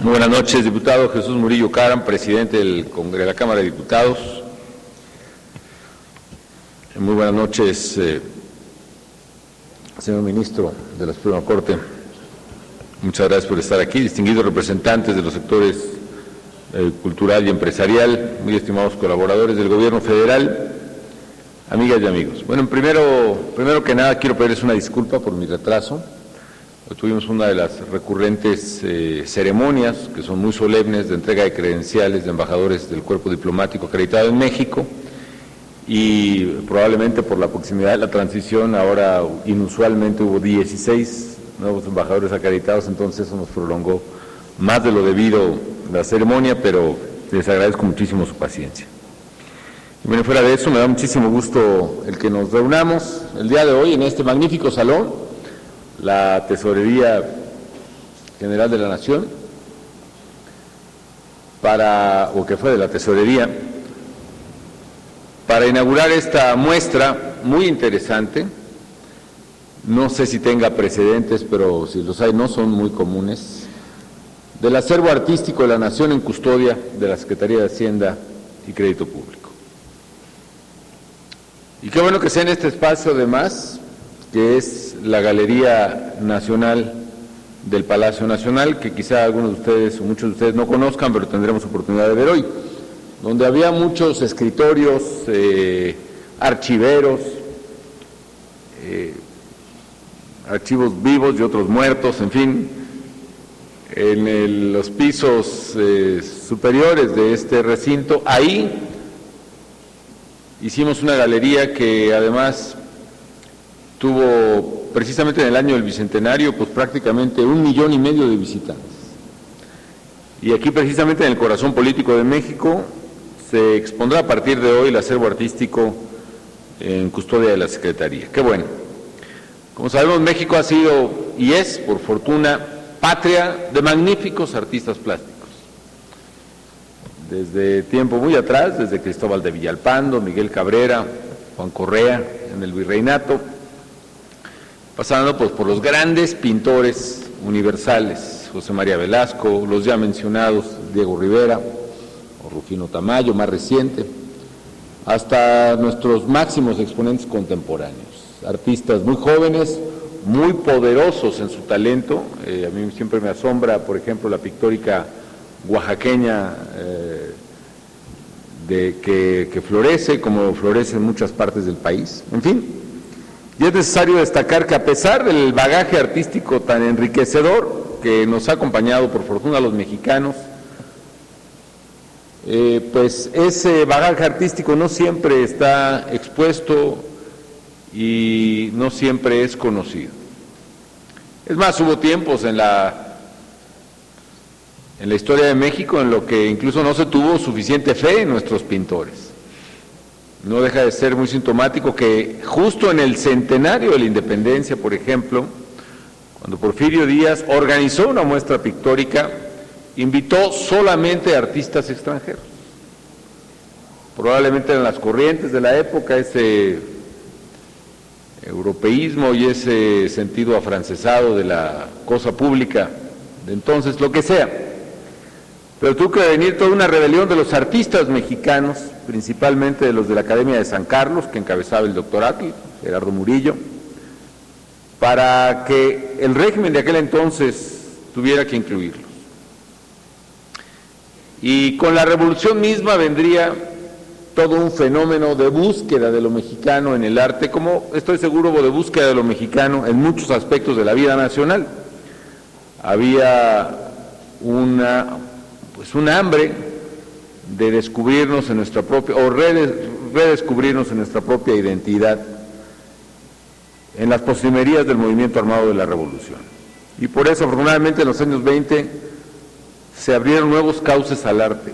Muy buenas noches, diputado Jesús Murillo Caram, presidente de la Cámara de Diputados. Muy buenas noches, señor ministro de la Suprema Corte. Muchas gracias por estar aquí. Distinguidos representantes de los sectores cultural y empresarial, muy estimados colaboradores del Gobierno federal, amigas y amigos. Bueno, primero que nada quiero pedirles una disculpa por mi retraso. Hoy tuvimos una de las recurrentes ceremonias, que son muy solemnes, de entrega de credenciales de embajadores del cuerpo diplomático acreditado en México, y probablemente por la proximidad de la transición, ahora inusualmente hubo 16 nuevos embajadores acreditados, entonces eso nos prolongó más de lo debido la ceremonia, pero les agradezco muchísimo su paciencia. Y bueno, fuera de eso, me da muchísimo gusto el que nos reunamos el día de hoy en este magnífico salón, la Tesorería General de la Nación, o que fue de la Tesorería, para inaugurar esta muestra muy interesante. No sé si tenga precedentes, pero si los hay no son muy comunes, del acervo artístico de la Nación en custodia de la Secretaría de Hacienda y Crédito Público. Y qué bueno que sea en este espacio, además, que es la Galería Nacional del Palacio Nacional, que quizá algunos de ustedes o muchos de ustedes no conozcan, pero tendremos oportunidad de ver hoy, donde había muchos escritorios, archiveros, archivos vivos y otros muertos, en fin, en los pisos superiores de este recinto. Ahí hicimos una galería que además tuvo, precisamente en el año del Bicentenario, pues prácticamente 1,5 millones de visitantes. Y aquí, precisamente en el corazón político de México, se expondrá a partir de hoy el acervo artístico en custodia de la Secretaría. ¡Qué bueno! Como sabemos, México ha sido y es, por fortuna, patria de magníficos artistas plásticos. Desde tiempo muy atrás, desde Cristóbal de Villalpando, Miguel Cabrera, Juan Correa, en el Virreinato, pasando pues por los grandes pintores universales, José María Velasco, los ya mencionados Diego Rivera o Rufino Tamayo, más reciente, hasta nuestros máximos exponentes contemporáneos, artistas muy jóvenes, muy poderosos en su talento. A mí siempre me asombra, por ejemplo, la pictórica oaxaqueña que florece, como florece en muchas partes del país. En fin, y es necesario destacar que a pesar del bagaje artístico tan enriquecedor que nos ha acompañado por fortuna a los mexicanos, pues ese bagaje artístico no siempre está expuesto y no siempre es conocido. Es más, hubo tiempos en la historia de México en lo que incluso no se tuvo suficiente fe en nuestros pintores. No deja de ser muy sintomático que justo en el centenario de la independencia, por ejemplo, cuando Porfirio Díaz organizó una muestra pictórica, invitó solamente a artistas extranjeros. Probablemente eran las corrientes de la época, ese europeísmo y ese sentido afrancesado de la cosa pública de entonces, lo que sea. Pero tuvo que venir toda una rebelión de los artistas mexicanos, principalmente de los de la Academia de San Carlos, que encabezaba el doctor Atl, Gerardo Murillo, para que el régimen de aquel entonces tuviera que incluirlos. Y con la revolución misma vendría todo un fenómeno de búsqueda de lo mexicano en el arte, como estoy seguro hubo de búsqueda de lo mexicano en muchos aspectos de la vida nacional. Había un hambre de descubrirnos en nuestra propia, o redescubrirnos en nuestra propia identidad en las postrimerías del movimiento armado de la revolución. Y por eso, afortunadamente, en los años 20 se abrieron nuevos cauces al arte.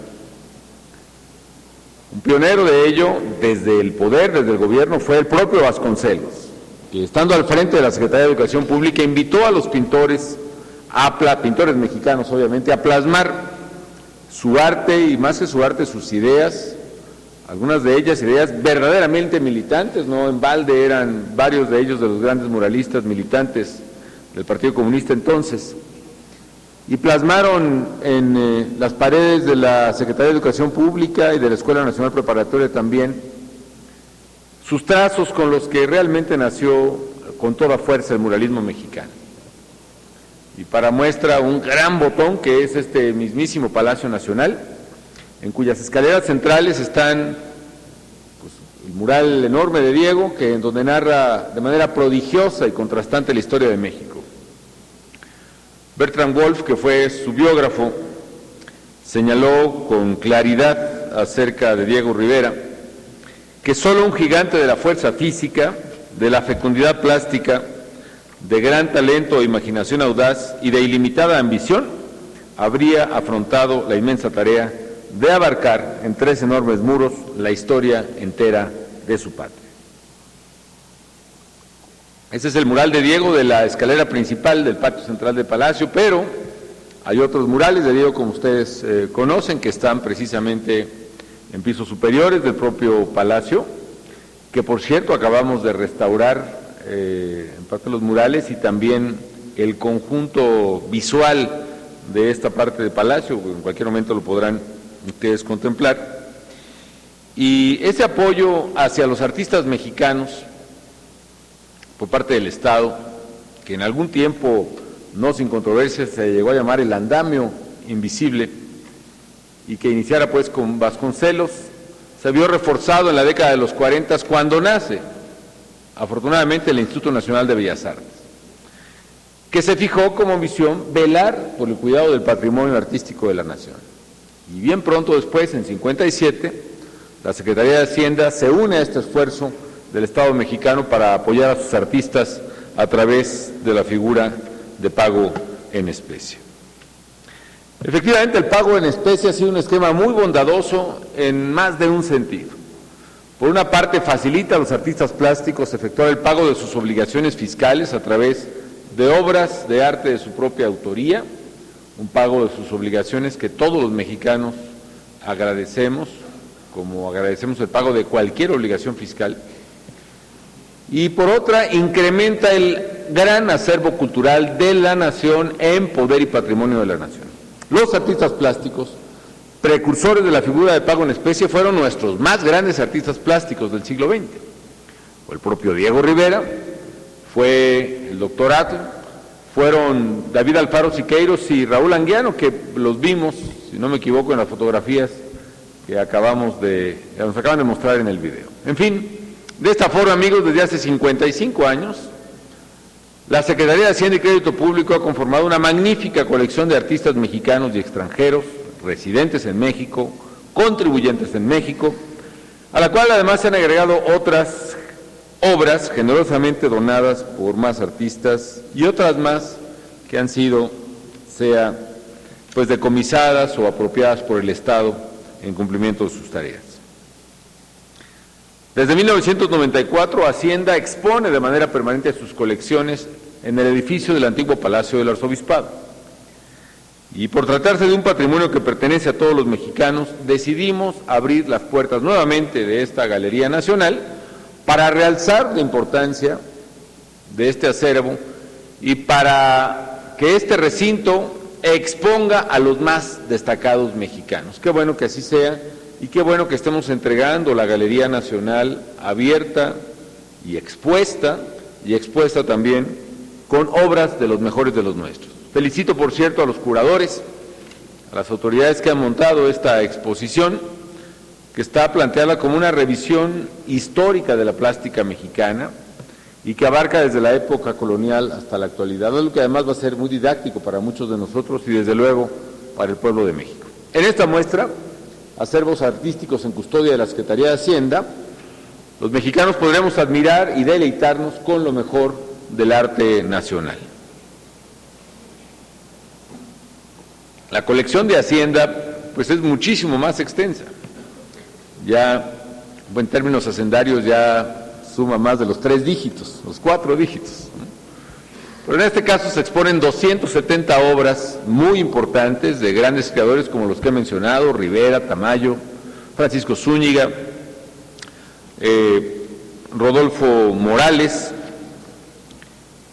Un pionero de ello, desde el poder, desde el gobierno, fue el propio Vasconcelos, que estando al frente de la Secretaría de Educación Pública invitó a los pintores, pintores mexicanos obviamente, a plasmar su arte, y más que su arte, sus ideas, algunas de ellas ideas verdaderamente militantes. No en balde eran varios de ellos de los grandes muralistas militantes del Partido Comunista entonces, y plasmaron en las paredes de la Secretaría de Educación Pública y de la Escuela Nacional Preparatoria también sus trazos con los que realmente nació con toda fuerza el muralismo mexicano. Y para muestra un gran botón que es este mismísimo Palacio Nacional, en cuyas escaleras centrales están pues, el mural enorme de Diego, en donde narra de manera prodigiosa y contrastante la historia de México. Bertrand Wolff, que fue su biógrafo, señaló con claridad acerca de Diego Rivera que solo un gigante de la fuerza física, de la fecundidad plástica, de gran talento e imaginación audaz y de ilimitada ambición, habría afrontado la inmensa tarea de abarcar en 3 enormes muros la historia entera de su patria. Ese es el mural de Diego de la escalera principal del patio central del Palacio, pero hay otros murales de Diego, como ustedes conocen, que están precisamente en pisos superiores del propio Palacio, que por cierto acabamos de restaurar en parte los murales y también el conjunto visual de esta parte del Palacio, en cualquier momento lo podrán ustedes contemplar. Y ese apoyo hacia los artistas mexicanos por parte del Estado, que en algún tiempo, no sin controversia, se llegó a llamar el andamio invisible, y que iniciara pues con Vasconcelos, se vio reforzado en la década de los 40 cuando nace, afortunadamente, el Instituto Nacional de Bellas Artes, que se fijó como misión velar por el cuidado del patrimonio artístico de la nación. Y bien pronto después, en 57, la Secretaría de Hacienda se une a este esfuerzo del Estado mexicano para apoyar a sus artistas a través de la figura de pago en especie. Efectivamente, el pago en especie ha sido un esquema muy bondadoso en más de un sentido. Por una parte, facilita a los artistas plásticos efectuar el pago de sus obligaciones fiscales a través de obras de arte de su propia autoría, un pago de sus obligaciones que todos los mexicanos agradecemos, como agradecemos el pago de cualquier obligación fiscal. Y por otra, incrementa el gran acervo cultural de la nación en poder y patrimonio de la nación. Los artistas plásticos, precursores de la figura de pago en especie, fueron nuestros más grandes artistas plásticos del siglo XX. Fue el propio Diego Rivera, fue el doctor Atl, fueron David Alfaro Siqueiros y Raúl Anguiano, que los vimos, si no me equivoco, en las fotografías que nos acaban de mostrar en el video. En fin, de esta forma, amigos, desde hace 55 años, la Secretaría de Hacienda y Crédito Público ha conformado una magnífica colección de artistas mexicanos y extranjeros, residentes en México, contribuyentes en México, a la cual además se han agregado otras obras generosamente donadas por más artistas y otras más que han sido, sea pues decomisadas o apropiadas por el Estado en cumplimiento de sus tareas. Desde 1994, Hacienda expone de manera permanente sus colecciones en el edificio del antiguo Palacio del Arzobispado. Y por tratarse de un patrimonio que pertenece a todos los mexicanos, decidimos abrir las puertas nuevamente de esta Galería Nacional para realzar la importancia de este acervo y para que este recinto exponga a los más destacados mexicanos. Qué bueno que así sea. Y qué bueno que estemos entregando la Galería Nacional abierta y expuesta también con obras de los mejores de los nuestros. Felicito, por cierto, a los curadores, a las autoridades que han montado esta exposición, que está planteada como una revisión histórica de la plástica mexicana y que abarca desde la época colonial hasta la actualidad, algo que además va a ser muy didáctico para muchos de nosotros y desde luego para el pueblo de México. En esta muestra, acervos artísticos en custodia de la Secretaría de Hacienda, los mexicanos podremos admirar y deleitarnos con lo mejor del arte nacional. La colección de Hacienda pues es muchísimo más extensa. Ya en términos hacendarios ya suma más de los 3 dígitos, los 4 dígitos. Pero en este caso se exponen 270 obras muy importantes de grandes creadores como los que he mencionado: Rivera, Tamayo, Francisco Zúñiga, Rodolfo Morales,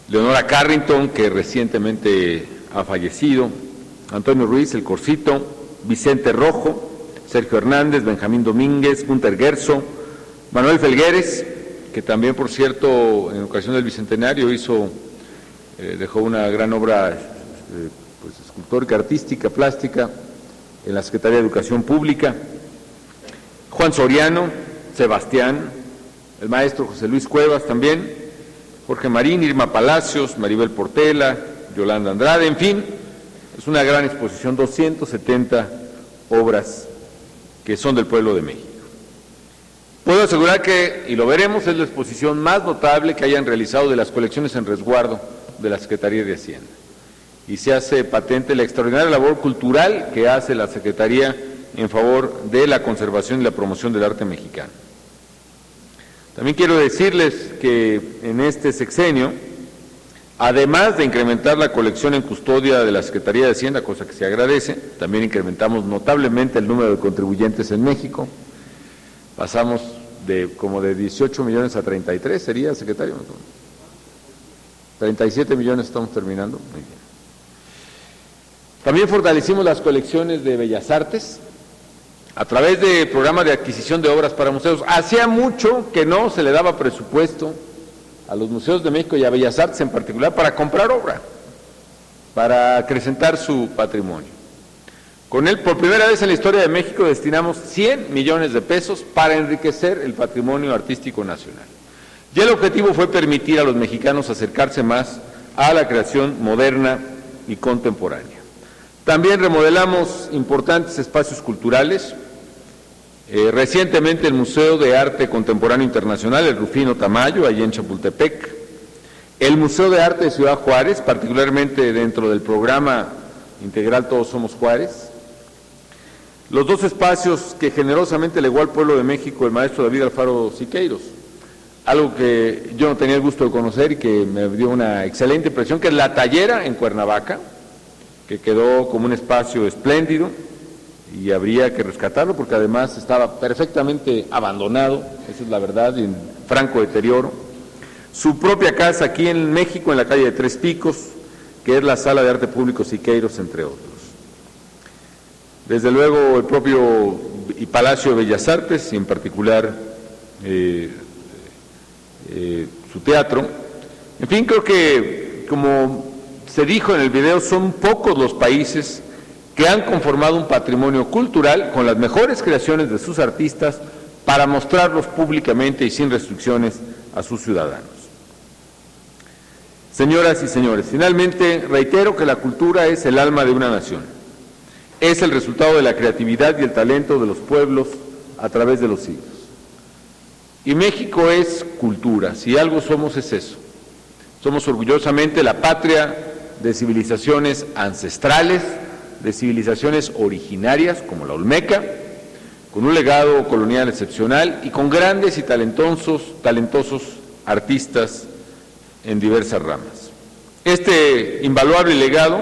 Leonora Carrington, que recientemente ha fallecido, Antonio Ruiz, El Corcito, Vicente Rojo, Sergio Hernández, Benjamín Domínguez, Gunter Gerso, Manuel Felgueres, que también, por cierto, en ocasión del Bicentenario dejó una gran obra escultórica, artística, plástica, en la Secretaría de Educación Pública, Juan Soriano, Sebastián, el maestro José Luis Cuevas también, Jorge Marín, Irma Palacios, Maribel Portela, Yolanda Andrade, en fin, es una gran exposición, 270 obras que son del pueblo de México. Puedo asegurar que, y lo veremos, es la exposición más notable que hayan realizado de las colecciones en resguardo de la Secretaría de Hacienda. Y se hace patente la extraordinaria labor cultural que hace la Secretaría en favor de la conservación y la promoción del arte mexicano. También quiero decirles que en este sexenio, además de incrementar la colección en custodia de la Secretaría de Hacienda, cosa que se agradece, también incrementamos notablemente el número de contribuyentes en México. Pasamos como de 18 millones a 33, ¿sería, secretario? 37 millones estamos terminando. Muy bien. También fortalecimos las colecciones de Bellas Artes a través del programa de adquisición de obras para museos. Hacía mucho que no se le daba presupuesto a los museos de México y a Bellas Artes en particular para comprar obra, para acrecentar su patrimonio. Con él, por primera vez en la historia de México, destinamos 100 millones de pesos para enriquecer el patrimonio artístico nacional. Y el objetivo fue permitir a los mexicanos acercarse más a la creación moderna y contemporánea. También remodelamos importantes espacios culturales. Recientemente el Museo de Arte Contemporáneo Internacional, el Rufino Tamayo, allí en Chapultepec, el Museo de Arte de Ciudad Juárez, particularmente dentro del programa integral Todos Somos Juárez, los dos espacios que generosamente legó al pueblo de México el maestro David Alfaro Siqueiros, algo que yo no tenía el gusto de conocer y que me dio una excelente impresión, que es la Tallera en Cuernavaca, que quedó como un espacio espléndido y habría que rescatarlo porque además estaba perfectamente abandonado, esa es la verdad, en franco deterioro. Su propia casa aquí en México, en la calle de Tres Picos, que es la Sala de Arte Público Siqueiros, entre otros. Desde luego el propio Palacio de Bellas Artes, y en particular su teatro. En fin, creo que, como se dijo en el video, son pocos los países que han conformado un patrimonio cultural con las mejores creaciones de sus artistas para mostrarlos públicamente y sin restricciones a sus ciudadanos. Señoras y señores, finalmente reitero que la cultura es el alma de una nación. Es el resultado de la creatividad y el talento de los pueblos a través de los siglos. Y México es cultura, si algo somos es eso. Somos orgullosamente la patria de civilizaciones ancestrales, de civilizaciones originarias como la Olmeca, con un legado colonial excepcional y con grandes y talentosos artistas en diversas ramas. Este invaluable legado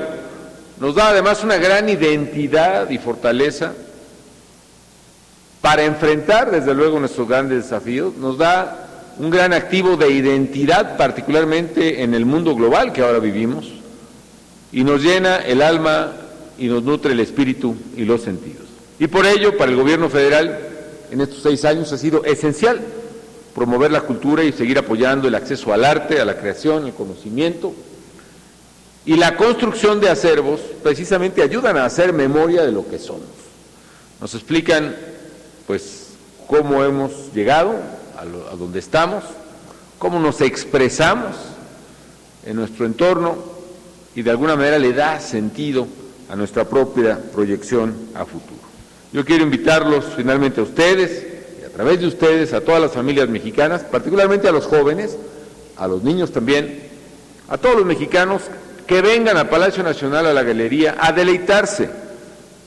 nos da además una gran identidad y fortaleza para enfrentar desde luego nuestros grandes desafíos, nos da un gran activo de identidad, particularmente en el mundo global que ahora vivimos, y nos llena el alma y nos nutre el espíritu y los sentidos. Y por ello, para el gobierno federal, en estos 6 años ha sido esencial promover la cultura y seguir apoyando el acceso al arte, a la creación, el conocimiento, y la construcción de acervos precisamente ayudan a hacer memoria de lo que somos. Nos explican, pues, cómo hemos llegado a donde estamos, cómo nos expresamos en nuestro entorno y de alguna manera le da sentido a nuestra propia proyección a futuro. Yo quiero invitarlos finalmente a ustedes, y a través de ustedes, a todas las familias mexicanas, particularmente a los jóvenes, a los niños también, a todos los mexicanos que vengan al Palacio Nacional, a la Galería, a deleitarse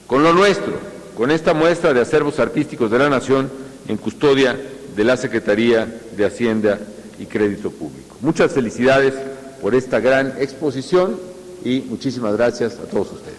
con lo nuestro, con esta muestra de acervos artísticos de la Nación en custodia de la Secretaría de Hacienda y Crédito Público. Muchas felicidades por esta gran exposición y muchísimas gracias a todos ustedes.